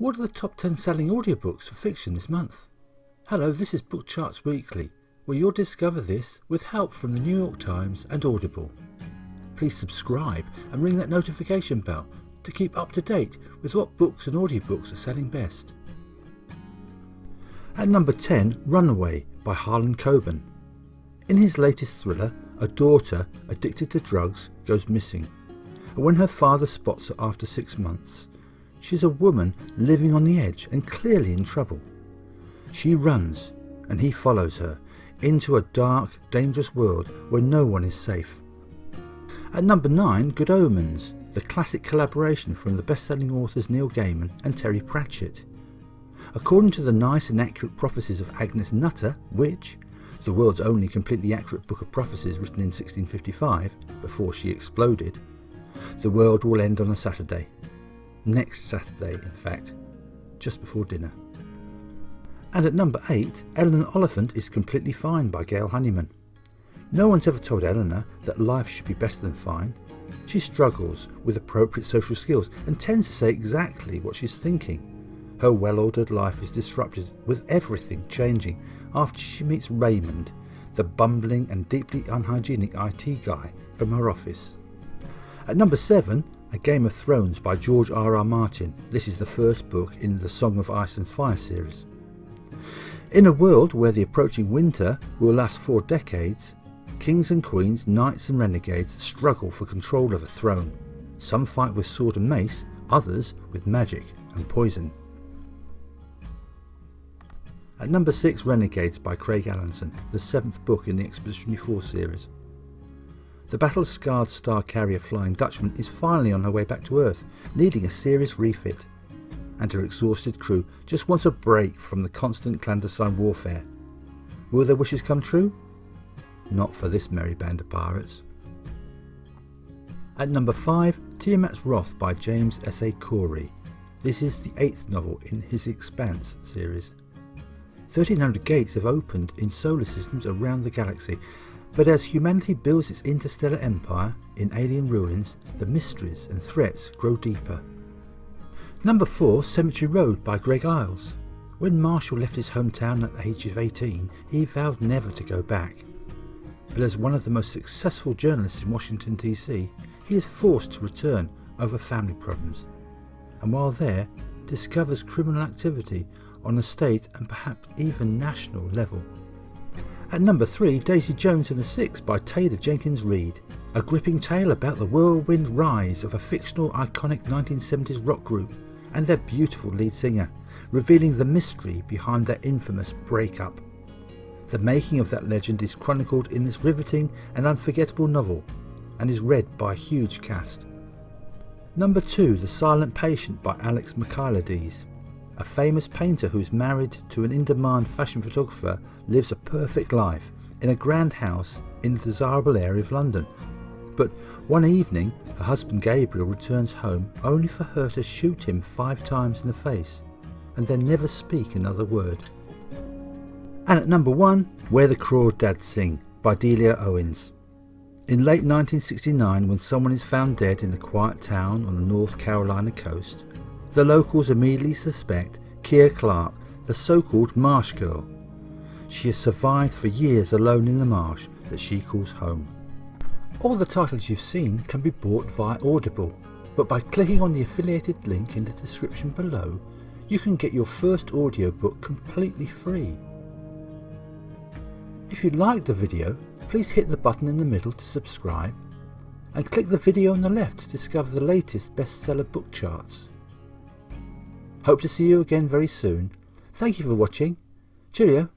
What are the top 10 selling audiobooks for fiction this month? Hello, this is Book Charts Weekly, where you'll discover this with help from the New York Times and Audible. Please subscribe and ring that notification bell to keep up to date with what books and audiobooks are selling best. At number 10, Runaway by Harlan Coben. In his latest thriller, a daughter addicted to drugs goes missing, and when her father spots her after 6 months, she's a woman living on the edge and clearly in trouble. She runs, and he follows her, into a dark, dangerous world where no one is safe. At number 9, Good Omens, the classic collaboration from the best-selling authors Neil Gaiman and Terry Pratchett. According to the nice and accurate prophecies of Agnes Nutter, which, the world's only completely accurate book of prophecies written in 1655, before she exploded, the world will end on a Saturday. Next Saturday, in fact, just before dinner. And at number 8, Eleanor Oliphant is Completely Fine by Gail Honeyman. No one's ever told Eleanor that life should be better than fine. She struggles with appropriate social skills and tends to say exactly what she's thinking. Her well-ordered life is disrupted, with everything changing after she meets Raymond, the bumbling and deeply unhygienic IT guy from her office. At number 7, A Game of Thrones by George R.R. Martin. This is the first book in the Song of Ice and Fire series. In a world where the approaching winter will last 4 decades, kings and queens, knights and renegades struggle for control of a throne. Some fight with sword and mace, others with magic and poison. At number 6, Renegades by Craig Allenson, the 7th book in the Expeditionary Force series. The battle-scarred star carrier Flying Dutchman is finally on her way back to Earth, needing a serious refit, and her exhausted crew just wants a break from the constant clandestine warfare. Will their wishes come true? Not for this merry band of pirates. At number 5, Tiamat's Wrath by James S. A. Corey. This is the 8th novel in his Expanse series. 1,300 gates have opened in solar systems around the galaxy, but as humanity builds its interstellar empire in alien ruins, the mysteries and threats grow deeper. Number 4, Cemetery Road by Greg Iles. When Marshall left his hometown at the age of 18, he vowed never to go back. But as one of the most successful journalists in Washington DC, he is forced to return over family problems, and while there, discovers criminal activity on a state and perhaps even national level. At number 3, Daisy Jones and the Six by Taylor Jenkins Reid, a gripping tale about the whirlwind rise of a fictional iconic 1970s rock group and their beautiful lead singer, revealing the mystery behind their infamous breakup. The making of that legend is chronicled in this riveting and unforgettable novel, and is read by a huge cast. Number 2, The Silent Patient by Alex Michaelides. A famous painter who's married to an in-demand fashion photographer lives a perfect life in a grand house in a desirable area of London. But one evening, her husband Gabriel returns home only for her to shoot him 5 times in the face and then never speak another word. And at number 1, Where the Crawdads Sing by Delia Owens. In late 1969, when someone is found dead in a quiet town on the North Carolina coast, the locals immediately suspect Keir Clark, the so-called Marsh Girl. She has survived for years alone in the marsh that she calls home. All the titles you've seen can be bought via Audible, but by clicking on the affiliated link in the description below, you can get your first audiobook completely free. If you liked the video, please hit the button in the middle to subscribe, and click the video on the left to discover the latest bestseller book charts. Hope to see you again very soon. Thank you for watching. Cheerio.